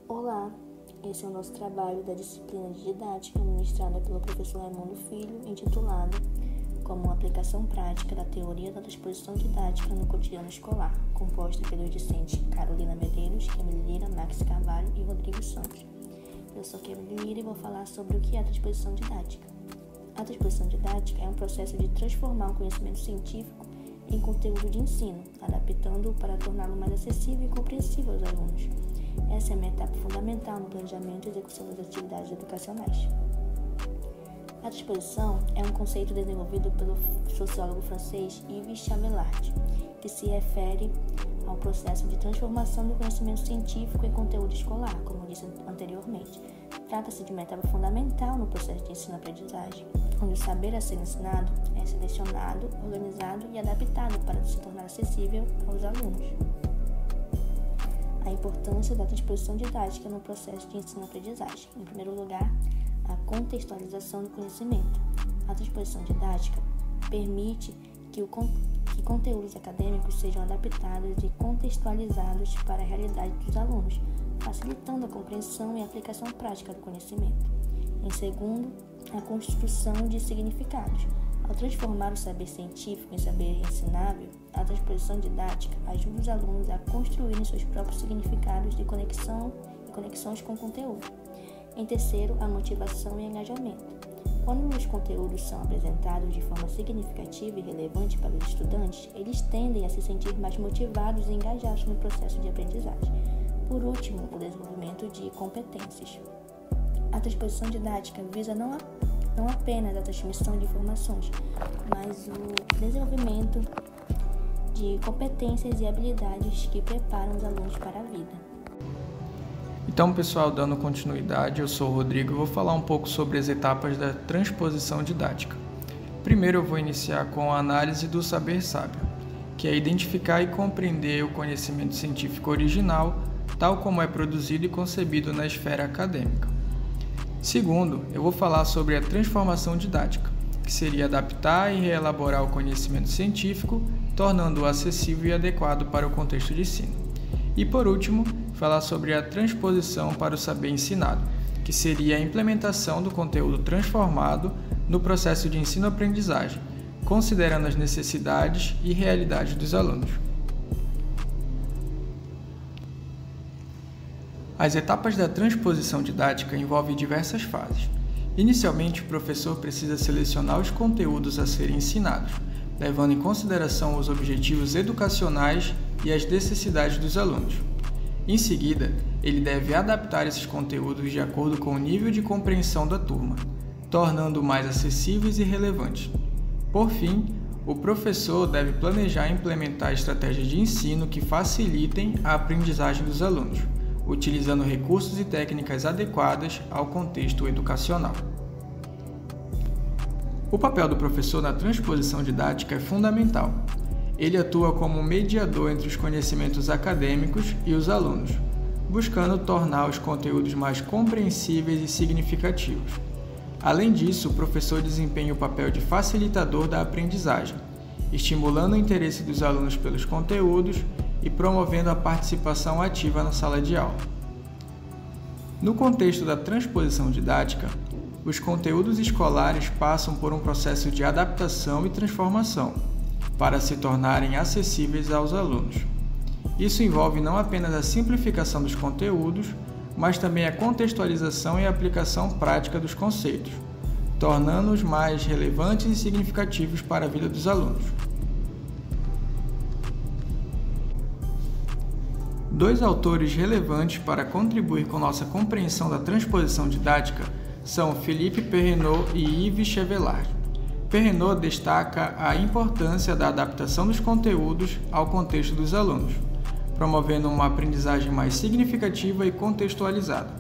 Olá, esse é o nosso trabalho da disciplina de didática ministrada pelo professor Raimundo Filho, intitulado como uma aplicação prática da teoria da transposição didática no cotidiano escolar, composta pelos discentes Carolina Medeiros, Camille Lira, Max Carvalho e Rodrigo Santos. Eu sou Camille Lira e vou falar sobre o que é a transposição didática. A transposição didática é um processo de transformar um conhecimento científico em conteúdo de ensino, adaptando-o para torná-lo mais acessível e compreensível aos alunos. Essa é uma etapa fundamental no planejamento e execução das atividades educacionais. A transposição é um conceito desenvolvido pelo sociólogo francês Yves Chamelard, que se refere ao processo de transformação do conhecimento científico em conteúdo escolar, como disse anteriormente. Trata-se de uma etapa fundamental no processo de ensino-aprendizagem, onde o saber a ser ensinado é selecionado, organizado e adaptado para se tornar acessível aos alunos. A importância da transposição didática no processo de ensino-aprendizagem. Em primeiro lugar, a contextualização do conhecimento. A transposição didática permite que conteúdos acadêmicos sejam adaptados e contextualizados para a realidade dos alunos, facilitando a compreensão e a aplicação prática do conhecimento. Em segundo, a construção de significados. Ao transformar o saber científico em saber ensinável, a transposição didática ajuda os alunos a construírem seus próprios significados de conexão e conexões com o conteúdo. Em terceiro, a motivação e engajamento. Quando os conteúdos são apresentados de forma significativa e relevante para os estudantes, eles tendem a se sentir mais motivados e engajados no processo de aprendizagem. Por último, o desenvolvimento de competências. A transposição didática visa não apenas a transmissão de informações, mas o desenvolvimento de competências e habilidades que preparam os alunos para a vida. Então, pessoal, dando continuidade, eu sou o Rodrigo e vou falar um pouco sobre as etapas da transposição didática. Primeiro, eu vou iniciar com a análise do saber sábio, que é identificar e compreender o conhecimento científico original, tal como é produzido e concebido na esfera acadêmica. Segundo, eu vou falar sobre a transformação didática, que seria adaptar e reelaborar o conhecimento científico, tornando-o acessível e adequado para o contexto de ensino. E por último, falar sobre a transposição para o saber ensinado, que seria a implementação do conteúdo transformado no processo de ensino-aprendizagem, considerando as necessidades e realidades dos alunos. As etapas da transposição didática envolvem diversas fases. Inicialmente, o professor precisa selecionar os conteúdos a serem ensinados, levando em consideração os objetivos educacionais e as necessidades dos alunos. Em seguida, ele deve adaptar esses conteúdos de acordo com o nível de compreensão da turma, tornando mais acessíveis e relevantes. Por fim, o professor deve planejar e implementar estratégias de ensino que facilitem a aprendizagem dos alunos, utilizando recursos e técnicas adequadas ao contexto educacional. O papel do professor na transposição didática é fundamental. Ele atua como mediador entre os conhecimentos acadêmicos e os alunos, buscando tornar os conteúdos mais compreensíveis e significativos. Além disso, o professor desempenha o papel de facilitador da aprendizagem, estimulando o interesse dos alunos pelos conteúdos e promovendo a participação ativa na sala de aula. No contexto da transposição didática, os conteúdos escolares passam por um processo de adaptação e transformação para se tornarem acessíveis aos alunos. Isso envolve não apenas a simplificação dos conteúdos, mas também a contextualização e a aplicação prática dos conceitos, tornando-os mais relevantes e significativos para a vida dos alunos. Dois autores relevantes para contribuir com nossa compreensão da transposição didática são Philippe Perrenot e Yves Chamelard. Perrenot destaca a importância da adaptação dos conteúdos ao contexto dos alunos, promovendo uma aprendizagem mais significativa e contextualizada.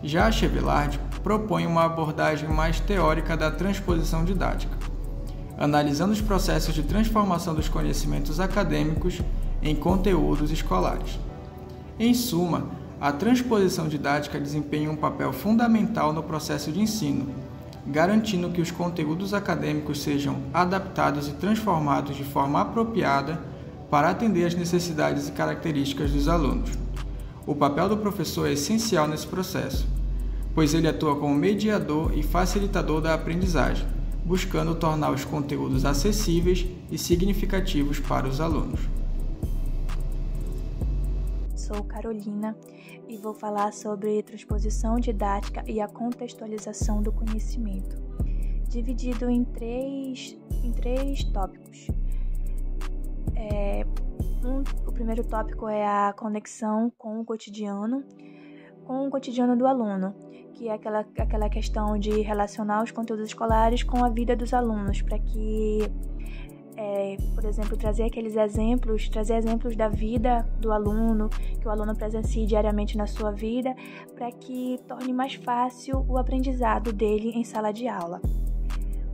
Já Chamelard propõe uma abordagem mais teórica da transposição didática, analisando os processos de transformação dos conhecimentos acadêmicos em conteúdos escolares. Em suma, a transposição didática desempenha um papel fundamental no processo de ensino, garantindo que os conteúdos acadêmicos sejam adaptados e transformados de forma apropriada para atender às necessidades e características dos alunos. O papel do professor é essencial nesse processo, pois ele atua como mediador e facilitador da aprendizagem, buscando tornar os conteúdos acessíveis e significativos para os alunos. Sou Carolina e vou falar sobre transposição didática e a contextualização do conhecimento, dividido em três tópicos. O primeiro tópico é a conexão com o cotidiano do aluno, que é aquela questão de relacionar os conteúdos escolares com a vida dos alunos, para que, por exemplo, trazer exemplos da vida do aluno, que o aluno presencie diariamente na sua vida, para que torne mais fácil o aprendizado dele em sala de aula.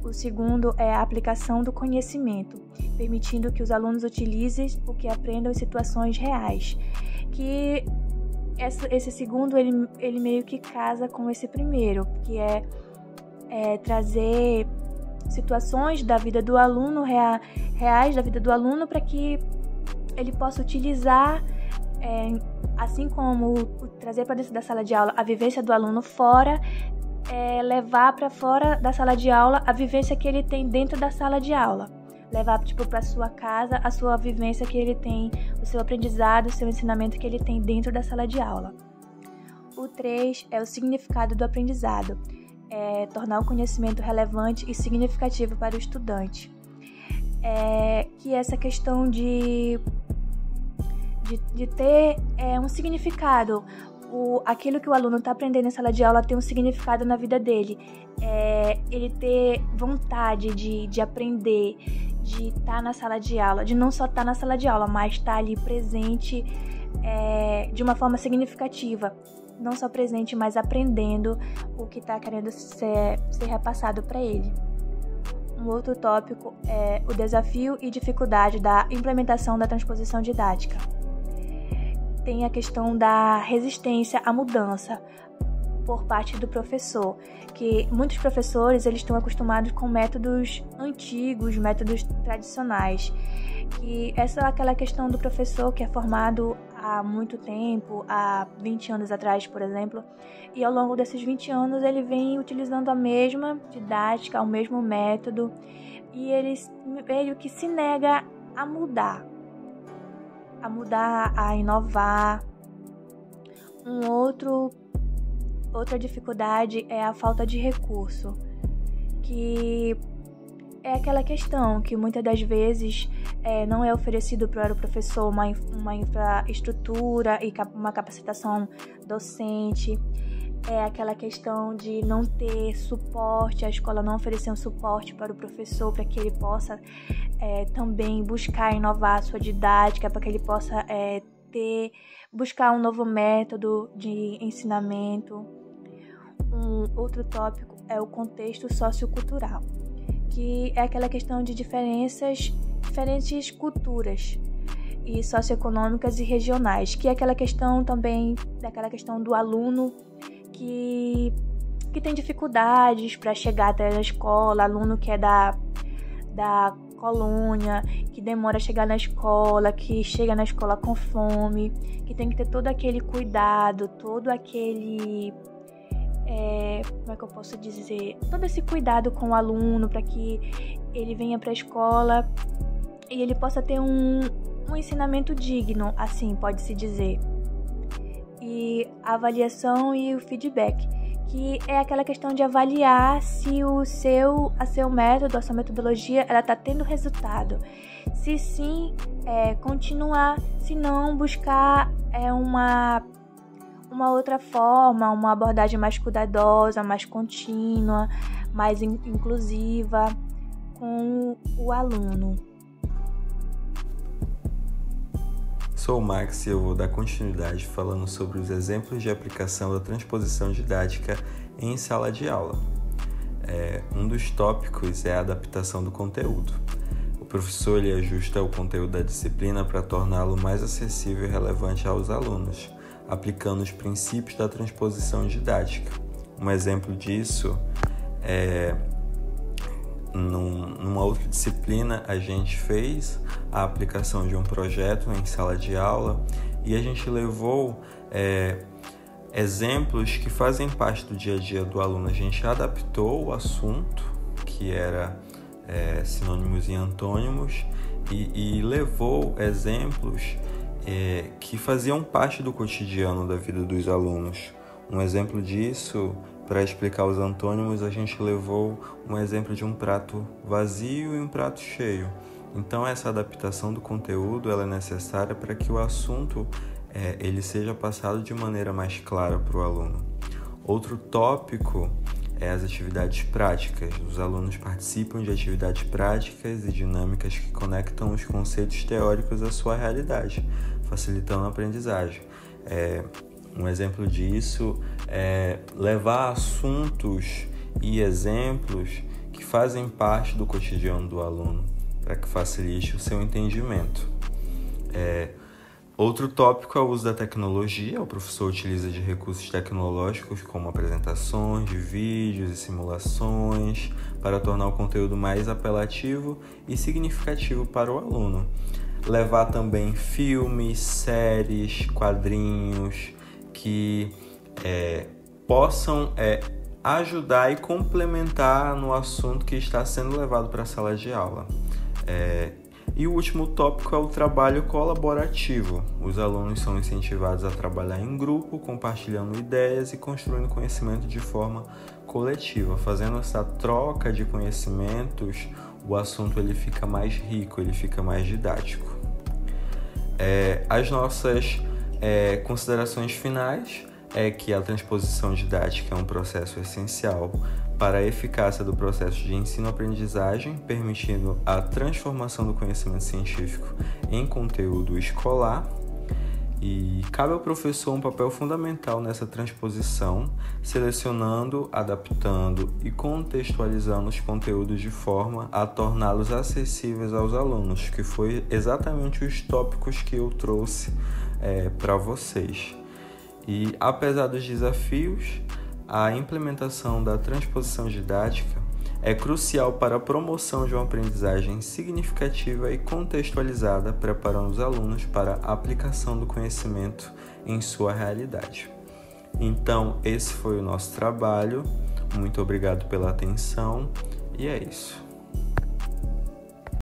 O segundo é a aplicação do conhecimento, permitindo que os alunos utilizem o que aprendam em situações reais, que esse segundo ele meio que casa com esse primeiro, que é trazer situações da vida do aluno, reais da vida do aluno, para que ele possa utilizar, assim como trazer para dentro da sala de aula a vivência do aluno fora, levar para fora da sala de aula a vivência que ele tem dentro da sala de aula. Levar para sua casa a sua vivência que ele tem, o seu aprendizado, o seu ensinamento que ele tem dentro da sala de aula. O 3 é o significado do aprendizado, tornar o conhecimento relevante e significativo para o estudante. Que é essa questão de ter um significado. Aquilo que o aluno está aprendendo em sala de aula tem um significado na vida dele. Ele ter vontade de aprender, de estar na sala de aula, de não só estar na sala de aula, mas estar ali presente de uma forma significativa. Não só presente, mas aprendendo o que está querendo ser repassado para ele. Um outro tópico é o desafio e dificuldade da implementação da transposição didática. Tem a questão da resistência à mudança por parte do professor, que muitos professores eles estão acostumados com métodos antigos, métodos tradicionais, que essa é aquela questão do professor que é formado há muito tempo, há 20 anos atrás, por exemplo, e ao longo desses 20 anos ele vem utilizando a mesma didática, o mesmo método, e ele meio que se nega a mudar, a inovar. Outra dificuldade é a falta de recurso, que é aquela questão que muitas das vezes não é oferecido para o professor uma infraestrutura e uma capacitação docente. É aquela questão de não ter suporte, a escola não oferecer um suporte para o professor, para que ele possa também buscar inovar a sua didática, para que ele possa buscar um novo método de ensinamento. Um outro tópico é o contexto sociocultural, que é aquela questão de diferentes culturas e socioeconômicas e regionais, que é aquela questão também, daquela questão do aluno que tem dificuldades para chegar até a escola, aluno que é da colônia, que demora a chegar na escola, que chega na escola com fome, que tem que ter todo aquele cuidado, todo aquele... como é que eu posso dizer? Todo esse cuidado com o aluno para que ele venha para a escola e ele possa ter um ensinamento digno, assim pode-se dizer. E a avaliação e o feedback, que é aquela questão de avaliar se a seu método, a sua metodologia, ela está tendo resultado. Se sim, continuar, se não, buscar uma outra forma, uma abordagem mais cuidadosa, mais contínua, mais inclusiva com o aluno. Sou o Max e eu vou dar continuidade falando sobre os exemplos de aplicação da transposição didática em sala de aula. Um dos tópicos é a adaptação do conteúdo. O professor ele ajusta o conteúdo da disciplina para torná-lo mais acessível e relevante aos alunos, aplicando os princípios da transposição didática. Um exemplo disso é numa outra disciplina a gente fez a aplicação de um projeto em sala de aula e a gente levou exemplos que fazem parte do dia a dia do aluno. A gente adaptou o assunto, que era sinônimos e antônimos, e levou exemplos que faziam parte do cotidiano da vida dos alunos. Um exemplo disso, para explicar os antônimos, a gente levou um exemplo de um prato vazio e um prato cheio. Então, essa adaptação do conteúdo ela é necessária para que o assunto ele seja passado de maneira mais clara para o aluno. Outro tópico é as atividades práticas. Os alunos participam de atividades práticas e dinâmicas que conectam os conceitos teóricos à sua realidade, facilitando a aprendizagem. Um exemplo disso é levar assuntos e exemplos que fazem parte do cotidiano do aluno, para que facilite o seu entendimento. Outro tópico é o uso da tecnologia. O professor utiliza de recursos tecnológicos como apresentações de vídeos e simulações para tornar o conteúdo mais apelativo e significativo para o aluno. Levar também filmes, séries, quadrinhos que possam ajudar e complementar no assunto que está sendo levado para a sala de aula. E o último tópico é o trabalho colaborativo. Os alunos são incentivados a trabalhar em grupo, compartilhando ideias e construindo conhecimento de forma coletiva. Fazendo essa troca de conhecimentos, o assunto ele fica mais rico, ele fica mais didático. As nossas considerações finais é que a transposição didática é um processo essencial para a eficácia do processo de ensino-aprendizagem, permitindo a transformação do conhecimento científico em conteúdo escolar. E cabe ao professor um papel fundamental nessa transposição, selecionando, adaptando e contextualizando os conteúdos de forma a torná-los acessíveis aos alunos, que foi exatamente os tópicos que eu trouxe para vocês. E apesar dos desafios, a implementação da transposição didática é crucial para a promoção de uma aprendizagem significativa e contextualizada, preparando os alunos para a aplicação do conhecimento em sua realidade. Então, esse foi o nosso trabalho. Muito obrigado pela atenção e é isso.